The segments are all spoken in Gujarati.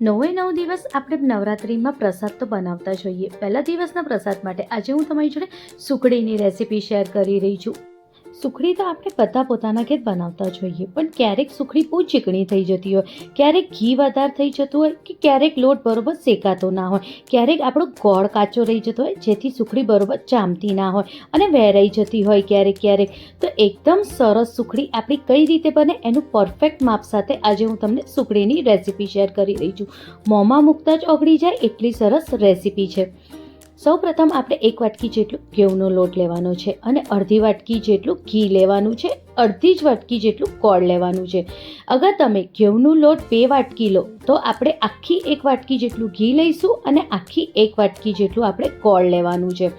9 દિવસ આપણે નવરાત્રિમાં પ્રસાદ તો બનાવતા જ હોઈએ. પહેલા દિવસના પ્રસાદ માટે આજે હું તમારી જોડે સુખડીની રેસીપી શેર કરી રહી છું. સુખડી તો આપણે બધા પોતાના ઘેર બનાવતા જ હોઈએ, પણ ક્યારેક સુખડી બહુ ચીકણી થઈ જતી હોય, ક્યારેક ઘી વધારે થઈ જતું હોય, કે ક્યારેક લોટ બરોબર શેકાતો ના હોય, ક્યારેક આપણો ગોળ કાચો રહી જતો હોય જેથી સુખડી બરોબર જામતી ના હોય અને વેરાઈ જતી હોય ક્યારેક. તો એકદમ સરસ સુખડી આપણી કઈ રીતે બને એનું પરફેક્ટ માપ સાથે આજે હું તમને સુખડીની રેસીપી શેર કરી રહી છું. મોંમાં મૂકતા જ ઓગળી જાય એટલી સરસ રેસીપી છે. સૌપ્રથમ આપણે 1 વાટકી જેટલું ઘઉંનો લોટ લેવાનો છે અને અડધી વાટકી જેટલું ઘી લેવાનું છે, અડધી જ વાટકી જેટલું ગોળ લેવાનું છે. અગર તમે ઘઉંનો લોટ 2 વાટકી લો તો આપણે આખી 1 વાટકી જેટલું ઘી લઈશું અને આખી 1 વાટકી જેટલું આપણે ગોળ લેવાનું છે.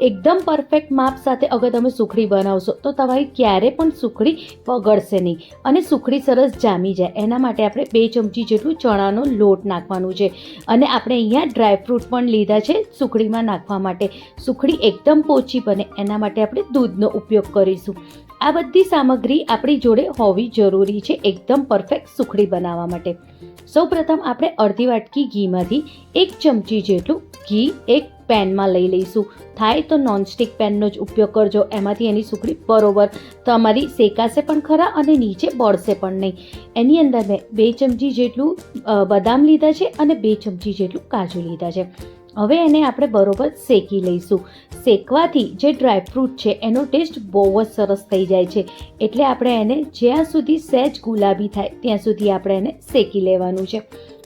એકદમ પરફેક્ટ માપ સાથે અગર તમે સુખડી બનાવશો તો તમારી ક્યારે પણ સુખડી બગડશે નહીં અને સુખડી સરસ જામી જાય. એના માટે આપણે 2 ચમચી જેટલું ચણાનો લોટ નાખવાનું છે અને આપણે અહીંયા ડ્રાયફ્રૂટ પણ લીધા છે સુખડીમાં નાખવા માટે. સુખડી એકદમ પોચી બને એના માટે આપણે દૂધનો ઉપયોગ કરીશું. આ બધી સામગ્રી આપણી જોડે હોવી જરૂરી છે એકદમ પરફેક્ટ સુખડી બનાવવા માટે. સૌપ્રથમ આપણે અડધી વાટકી ઘીમાંથી 1 ચમચી જેટલું ઘી એક પેનમાં લઈ લઈશું. થાય તો નોનસ્ટિક પેનનો જ ઉપયોગ કરજો, એમાંથી એની સુખડી બરોબર તમારી શેકાશે પણ ખરા અને નીચે બળશે પણ નહીં. એની અંદર મેં 2 ચમચી જેટલું બદામ લીધા છે અને 2 ચમચી જેટલું કાજુ લીધા છે. હવે એને આપણે બરોબર શેકી લઈશું. શેકવાથી જે ડ્રાયફ્રૂટ છે એનો ટેસ્ટ બહુ જ સરસ થઈ જાય છે, એટલે આપણે એને જ્યાં સુધી સહેજ ગુલાબી થાય ત્યાં સુધી આપણે એને શેકી લેવાનું છે.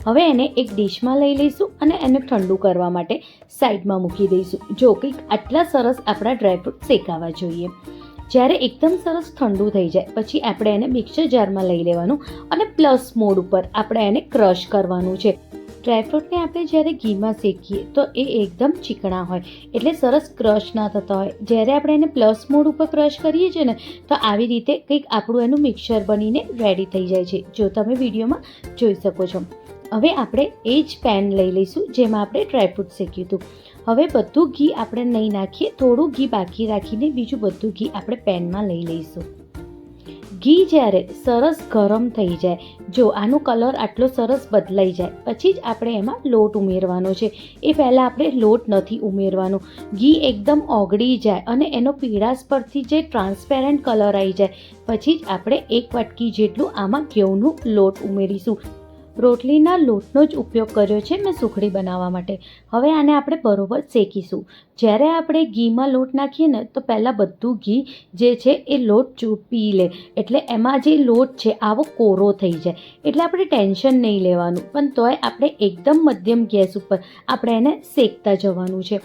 હવે એને એક ડીશમાં લઈ લઈશું અને એને ઠંડુ કરવા માટે સાઈડમાં મૂકી દઈશું. જો કંઈક આટલા સરસ આપણા ડ્રાયફ્રૂટ શેકાવા જોઈએ. જ્યારે એકદમ સરસ ઠંડુ થઈ જાય પછી આપણે એને મિક્સર જારમાં લઈ લેવાનું અને પ્લસ મોડ ઉપર આપણે એને ક્રશ કરવાનું છે. ડ્રાયફ્રૂટને આપણે જ્યારે ઘીમાં શેકીએ તો એ એકદમ ચીકણા હોય એટલે સરસ ક્રશ ના થતા હોય. જ્યારે આપણે એને પ્લસ મોડ ઉપર ક્રશ કરીએ છીએ ને તો આવી રીતે કંઈક આપણું એનું મિક્સર બનીને રેડી થઈ જાય છે, જો તમે વિડીયોમાં જોઈ શકો છો. હવે આપણે એ જ પેન લઈ લઈશું જેમાં આપણે ડ્રાયફ્રૂટ શેક્યું હતું. હવે બધું ઘી આપણે નહીં નાખીએ, થોડું ઘી બાકી રાખીને બીજું બધું ઘી આપણે પેનમાં લઈ લઈશું. ઘી જ્યારે સરસ ગરમ થઈ જાય, જો આનો કલર આટલો સરસ બદલાઈ જાય પછી જ આપણે એમાં લોટ ઉમેરવાનો છે. એ પહેલાં આપણે લોટ નથી ઉમેરવાનો. ઘી એકદમ ઓગળી જાય અને એનો પીળાશ પરથી જે ટ્રાન્સપેરન્ટ કલર આવી જાય પછી જ આપણે 1 વાટકી જેટલું આમાં ઘઉંનો લોટ ઉમેરીશું. રોટલીના લોટનો જ ઉપયોગ કર્યો છે મેં સુખડી બનાવવા માટે. હવે આને આપણે બરોબર શેકીશું. જ્યારે આપણે ઘીમાં લોટ નાખીએ ને તો પહેલાં બધું ઘી જે છે એ લોટ પી લે, એટલે એમાં જે લોટ છે આવો કોરો થઈ જાય. એટલે આપણે ટેન્શન નહીં લેવાનું, પણ તોય આપણે એકદમ મધ્યમ ગેસ ઉપર આપણે એને શેકતા જવાનું છે.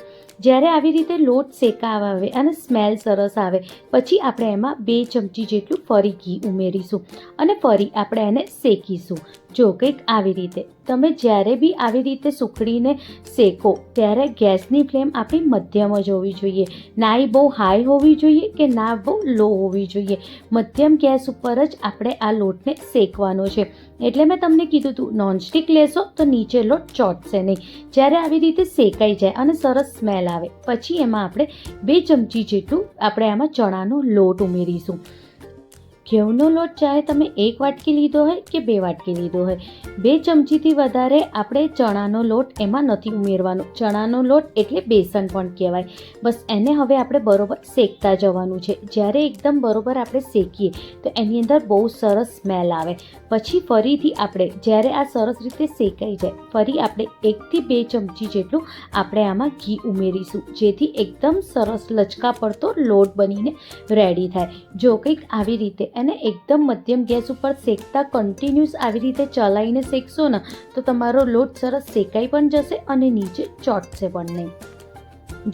જ્યારે આવી રીતે લોટ શેકાવા આવે અને સ્મેલ સરસ આવે પછી આપણે એમાં 2 ચમચી જેટલું ફરી ઘી ઉમેરીશું અને ફરી આપણે એને શેકીશું. જો કંઈક આવી રીતે તમે જ્યારે બી આવી રીતે સુખડીને શેકો ત્યારે ગેસની ફ્લેમ આપણી મધ્યમ જ હોવી જોઈએ. ના એ બહુ હાઈ હોવી જોઈએ કે ના બહુ લો હોવી જોઈએ. મધ્યમ ગેસ ઉપર જ આપણે આ લોટને શેકવાનો છે. એટલે મેં તમને કીધું હતું નોનસ્ટિક લેશો તો નીચે લોટ ચોંટશે નહીં. જ્યારે આવી રીતે શેકાઈ જાય અને સરસ સ્મેલ આવે પછી એમાં આપણે 2 ચમચી જેટલું આપણે આમાં ચણાનો લોટ ઉમેરીશું. ઘઉંનો લોટ ચાહે તમે 1 વાટકી લીધો હોય કે 2 વાટકી લીધો હોય, 2 ચમચીથી વધારે આપણે ચણાનો લોટ એમાં નથી ઉમેરવાનો. ચણાનો લોટ એટલે બેસન પણ કહેવાય. બસ એને હવે આપણે બરોબર શેકતા જવાનું છે. જ્યારે એકદમ બરોબર આપણે શેકીએ તો એની અંદર બહુ સરસ સ્મેલ આવે. પછી ફરીથી આપણે જ્યારે આ સરસ રીતે શેકાઈ જાય ફરી આપણે 1 થી 2 ચમચી જેટલું આપણે આમાં ઘી ઉમેરીશું, જેથી એકદમ સરસ લચકા પડતો લોટ બનીને રેડી થાય. જો કંઈક આવી રીતે અને એકદમ મધ્યમ ગેસ ઉપર શેકતા કન્ટિન્યુઅસ આવી રીતે ચલાવીને શેકશો ને તો તમારો લોટ સરસ શેકાઈ પણ જશે અને નીચે ચોંટશે પણ નહીં.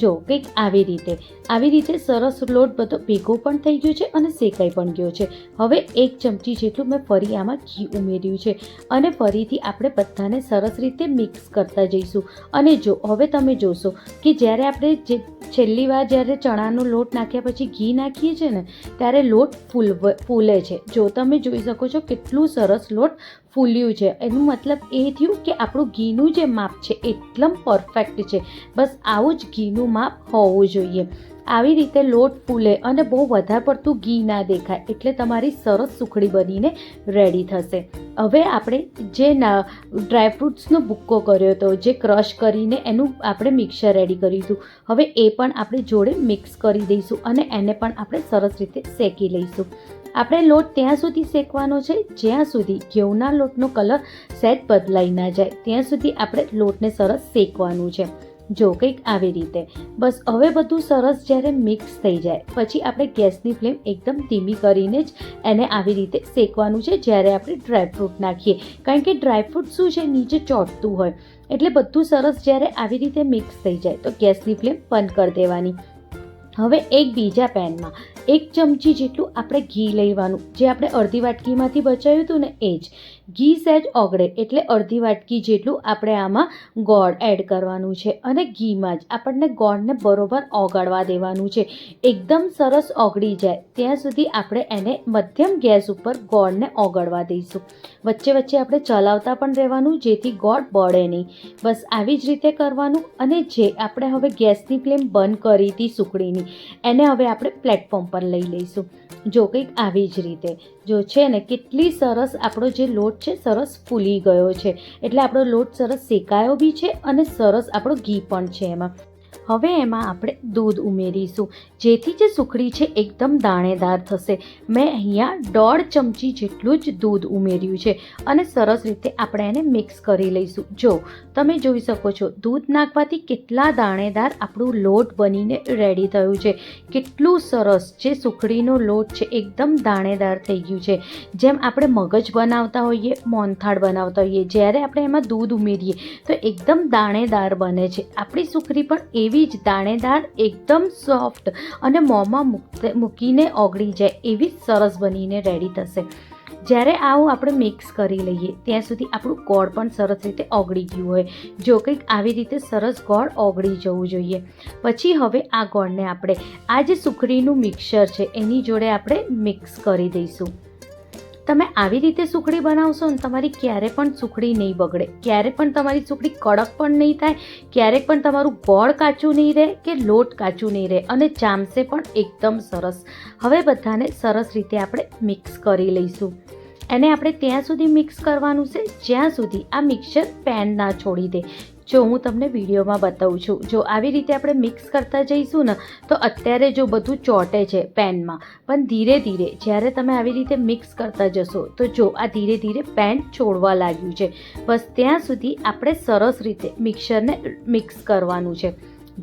જો કંઈક આવી રીતે સરસ લોટ બધો ભેગો પણ થઈ ગયો છે અને શેકાઈ પણ ગયો છે. હવે 1 ચમચી જેટલું મેં ફરી આમાં ઘી ઉમેર્યું છે અને ફરીથી આપણે બધાને સરસ રીતે મિક્સ કરતા જઈશું. અને જો હવે તમે જોશો કે જ્યારે આપણે છેલ્લી વાર જ્યારે ચણાનો લોટ નાખ્યા પછી ઘી નાખીએ છીએ ને ત્યારે લોટ ફૂલે છે. જો તમે જોઈ શકો છો કેટલું સરસ લોટ ફૂલ્યું છે. એનું મતલબ એ થયું કે આપણું ઘીનું જે માપ છે એકદમ પરફેક્ટ છે. બસ આવું જ ઘીનું માપ હોવું જોઈએ. આવી રીતે લોટ ફૂલે અને બહુ વધારે પડતું ઘી ના દેખાય એટલે તમારી સરસ સુખડી બનીને રેડી થશે. હવે આપણે જે ડ્રાયફ્રૂટ્સનો ભૂક્કો કર્યો હતો, જે ક્રશ કરીને એનું આપણે મિક્સર રેડી કર્યું હતું, હવે એ પણ આપણે જોડે મિક્સ કરી દઈશું અને એને પણ આપણે સરસ રીતે શેકી લઈશું. આપણે લોટ ત્યાં સુધી શેકવાનો છે જ્યાં સુધી ઘઉંના લોટનો કલર સહેજ બદલાઈ ના જાય, ત્યાં સુધી આપણે લોટને સરસ શેકવાનું છે. જો કંઈક આવી રીતે. બસ હવે બધું સરસ જ્યારે મિક્સ થઈ જાય પછી આપણે ગેસની ફ્લેમ એકદમ ધીમી કરીને જ એને આવી રીતે શેકવાનું છે જ્યારે આપણે ડ્રાયફ્રૂટ નાખીએ, કારણ કે ડ્રાયફ્રૂટ શું છે, નીચે ચોંટતું હોય. એટલે બધું સરસ જ્યારે આવી રીતે મિક્સ થઈ જાય તો ગેસની ફ્લેમ બંધ કરી દેવાની. હવે એક બીજા પેનમાં 1 ચમચી જેટલું આપણે ઘી લેવાનું, જે આપણે અડધી વાટકીમાંથી બચાવ્યું હતું ને એ જ. ઘી સહેજ ઓગળે એટલે અડધી વાટકી જેટલું આપણે આમાં ગોળ એડ કરવાનું છે અને ઘીમાં જ આપણને ગોળને બરોબર ઓગાળવા દેવાનું છે. એકદમ સરસ ઓગળી જાય ત્યાં સુધી આપણે એને મધ્યમ ગેસ ઉપર ગોળને ઓગાળવા દઈશું. વચ્ચે વચ્ચે આપણે ચલાવતા પણ રહેવાનું જેથી ગોળ બળે નહીં. બસ આવી જ રીતે કરવાનું. અને જે આપણે હવે ગેસની ફ્લેમ બંધ કરી હતી સુખડીની, એને હવે આપણે પ્લેટફોર્મ પર લઈ લઈશું. જો કંઈક આવી જ રીતે. જો છે ને કેટલી સરસ આપણો જે લોટ છે સરસ ફૂલી ગયો છે, એટલે આપણો લોટ સરસ શેકાયો બી છે અને સરસ આપણો ઘી પણ છે એમાં. હવે એમાં આપણે દૂધ ઉમેરીશું જેથી જે સુખડી છે એકદમ દાણેદાર થશે. મેં અહીંયા 1.5 ચમચી જેટલું જ દૂધ ઉમેર્યું છે અને સરસ રીતે આપણે એને મિક્સ કરી લઈશું. જો તમે જોઈ શકો છો દૂધ નાખવાથી કેટલા દાણેદાર આપણું લોટ બનીને રેડી થયું છે. કેટલું સરસ જે સુખડીનો લોટ છે એકદમ દાણેદાર થઈ ગયું છે. જેમ આપણે મગજ બનાવતા હોઈએ, મોહનથાળ બનાવતા હોઈએ, જ્યારે આપણે એમાં દૂધ ઉમેરીએ તો એકદમ દાણેદાર બને છે. આપણી સુખડી પણ એવી જ દાણેદાર, એકદમ સોફ્ટ અને મોંમાં મૂકીને ઓગળી જાય એવી સરસ બનીને રેડી થશે. જ્યારે આવું આપણે મિક્સ કરી લઈએ ત્યાં સુધી આપણું ગોળ પણ સરસ રીતે ઓગળી ગયું હોય. જો કંઈક આવી રીતે સરસ ગોળ ઓગળી જવું જોઈએ. પછી હવે આ ગોળને આપણે આ જે સુખડીનું મિક્સર છે એની જોડે આપણે મિક્સ કરી દઈશું. તમે આવી રીતે સુખડી બનાવશો ને તમારી ક્યારે પણ સુખડી નહીં બગડે, ક્યારે પણ તમારી સુખડી કડક પણ નહીં થાય, ક્યારેક પણ તમારું ગોળ કાચું નહીં રહે કે લોટ કાચું નહીં રહે અને જામશે પણ એકદમ સરસ. હવે બધાને સરસ રીતે આપણે મિક્સ કરી લઈશું. એને આપણે ત્યાં સુધી મિક્સ કરવાનું છે જ્યાં સુધી આ મિક્સર પેન ના છોડી દે. જો હું તમને વિડીયોમાં બતાવું છું, જો આવી રીતે આપણે મિક્સ કરતા જઈશું ને તો અત્યારે જો બધું ચોંટે છે પેનમાં, પણ ધીરે ધીરે જ્યારે તમે આવી રીતે મિક્સ કરતા જશો તો જો આ ધીરે ધીરે પેન છોડવા લાગ્યું છે. બસ ત્યાં સુધી આપણે સરસ રીતે મિક્સરને મિક્સ કરવાનું છે.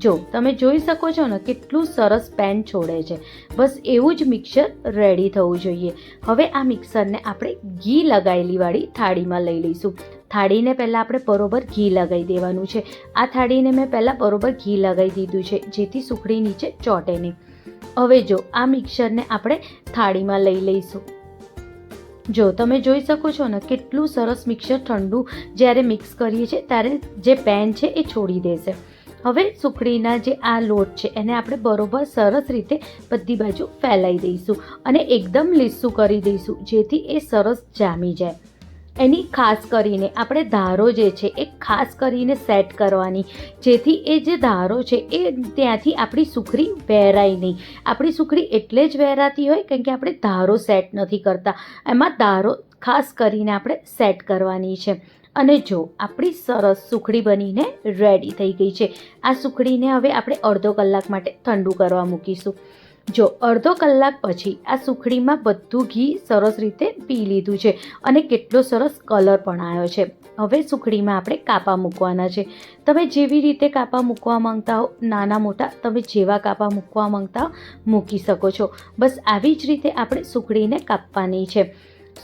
જો તમે જોઈ શકો છો ને કેટલું સરસ પેન છોડે છે. બસ એવું જ મિક્સર રેડી થવું જોઈએ. હવે આ મિક્સરને આપણે ઘી લગાવેલી વાળી થાળીમાં લઈ લઈશું. થાળીને પહેલાં આપણે બરોબર ઘી લગાવી દેવાનું છે. આ થાળીને મેં પહેલાં બરોબર ઘી લગાવી દીધું છે જેથી સુખડી નીચે ચોંટે નહીં. હવે જો આ મિક્સરને આપણે થાળીમાં લઈ લઈશું. જો તમે જોઈ શકો છો ને કેટલું સરસ મિક્સર ઠંડુ જ્યારે મિક્સ કરીએ છીએ ત્યારે જે પેન છે એ છોડી દેશે. હવે સુખડીના જે આ લોટ છે એને આપણે બરોબર સરસ રીતે બધી બાજુ ફેલાઈ દઈશું અને એકદમ લીસું કરી દઈશું જેથી એ સરસ જામી જાય. એની ખાસ કરીને આપણે ધારો જે છે એ ખાસ કરીને સેટ કરવાની, જેથી એ જે ધારો છે એ ત્યાંથી આપણી સુખડી વહેરાય નહીં. આપણી સુખડી એટલે જ વહેરાતી હોય કારણ કે આપણે ધારો સેટ નથી કરતા. એમાં ધારો ખાસ કરીને આપણે સેટ કરવાની છે. અને જો આપણી સરસ સુખડી બનીને રેડી થઈ ગઈ છે. આ સુખડીને હવે આપણે અડધો કલાક માટે ઠંડુ કરવા મૂકીશું. જો અડધો કલાક પછી આ સુખડીમાં બધું ઘી સરસ રીતે પી લીધું છે અને કેટલો સરસ કલર પણ આવ્યો છે. હવે સુખડીમાં આપણે કાપા મૂકવાના છે. તમે જેવી રીતે કાપા મૂકવા માંગતા હો, નાના મોટા તમે જેવા કાપા મૂકવા માંગતા હો મૂકી શકો છો. બસ આવી જ રીતે આપણે સુખડીને કાપવાની છે.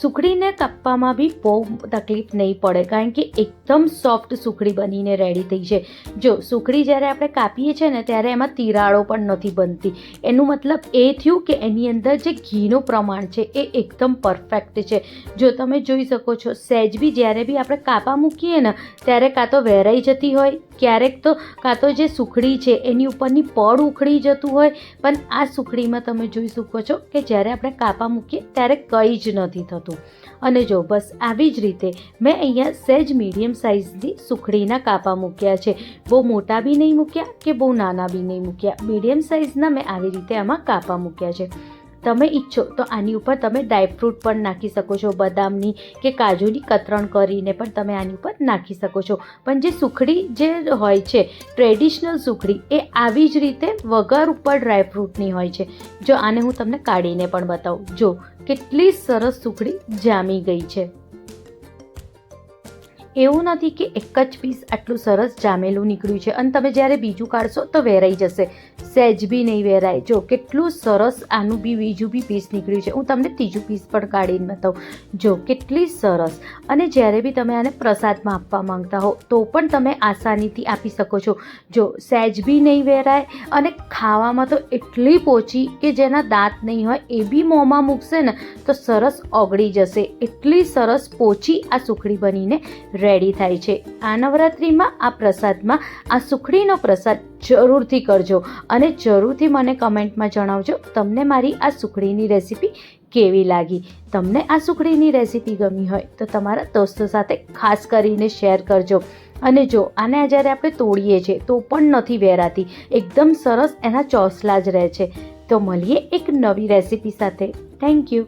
સુખડીને કાપવામાં બી બહુ તકલીફ નહીં પડે કારણ કે એકદમ સોફ્ટ સુખડી બનીને રેડી થઈ છે. જો સુખડી જ્યારે આપણે કાપીએ છીએ ને ત્યારે એમાં તિરાડો પણ નથી બનતી. એનું મતલબ એ થયું કે એની અંદર જે ઘીનું પ્રમાણ છે એ એકદમ પરફેક્ટ છે. જો તમે જોઈ શકો છો સહેજ બી જ્યારે બી આપણે કાપા મૂકીએ ને ત્યારે કાં તો વહેરાઈ જતી હોય, ક્યારેક તો કાં તો જે સુખડી છે એની ઉપરની પડ ઉખડી જતું હોય. પણ આ સુખડીમાં તમે જોઈ શકો છો કે જ્યારે આપણે કાપા મૂકીએ ત્યારે કંઈ જ નથી થતું. અને જો બસ આવી જ રીતે મેં અહીંયા સહેજ મીડિયમ સાઇઝની સુખડીના કાપા મૂક્યા છે. બહુ મોટા બી નહીં મૂક્યા કે બહુ નાના બી નહીં મૂક્યા, મીડિયમ સાઇઝના મેં આવી રીતે આમાં કાપા મૂક્યા છે. તમે ઈચ્છો તો આની ઉપર તમે ડ્રાયફ્રૂટ પણ નાખી શકો છો, બદામની કે કાજુની કતરણ કરીને પણ તમે આની ઉપર નાખી શકો છો. પણ જે સુખડી જે હોય છે ટ્રેડિશનલ સુખડી એ આવી જ રીતે વગર ઉપર ડ્રાયફ્રૂટની હોય છે. જો આને હું તમને કાઢીને પણ બતાવું, જો કેટલી સરસ સુખડી જામી ગઈ છે. એવું નથી કે એક જ પીસ આટલું સરસ જામેલું નીકળ્યું છે અને તમે જ્યારે બીજું કાઢશો તો વેરાઈ જશે, સહેજ બી નહીં વેરાય. જો કેટલું સરસ આનું બી બીજું બી પીસ નીકળ્યું છે. હું તમને ત્રીજું પીસ પણ કાઢીને બતાવું. જો કેટલી સરસ. અને જ્યારે બી તમે આને પ્રસાદમાં આપવા માંગતા હો તો પણ તમે આસાનીથી આપી શકો છો. જો સહેજ બી નહીં વેરાય અને ખાવામાં તો એટલી પોચી કે જેના દાંત નહીં હોય એ બી મોંમાં મૂકશે ને તો સરસ ઓગળી જશે. એટલી સરસ પોચી આ સુખડી બનીને રેડી થાય છે. આ નવરાત્રિમાં આ પ્રસાદમાં આ સુખડીનો પ્રસાદ જરૂરથી કરજો અને જરૂરથી મને કમેન્ટમાં જણાવજો તમને મારી આ સુખડીની રેસીપી કેવી લાગી. તમને આ સુખડીની રેસીપી ગમી હોય તો તમારા દોસ્તો સાથે ખાસ કરીને શેર કરજો. અને જો આને જ્યારે આપણે તોડીએ છીએ તો પણ નથી વેરાતી, એકદમ સરસ એના ચોસલા જ રહે છે. તો મળીએ એક નવી રેસીપી સાથે. Thank you.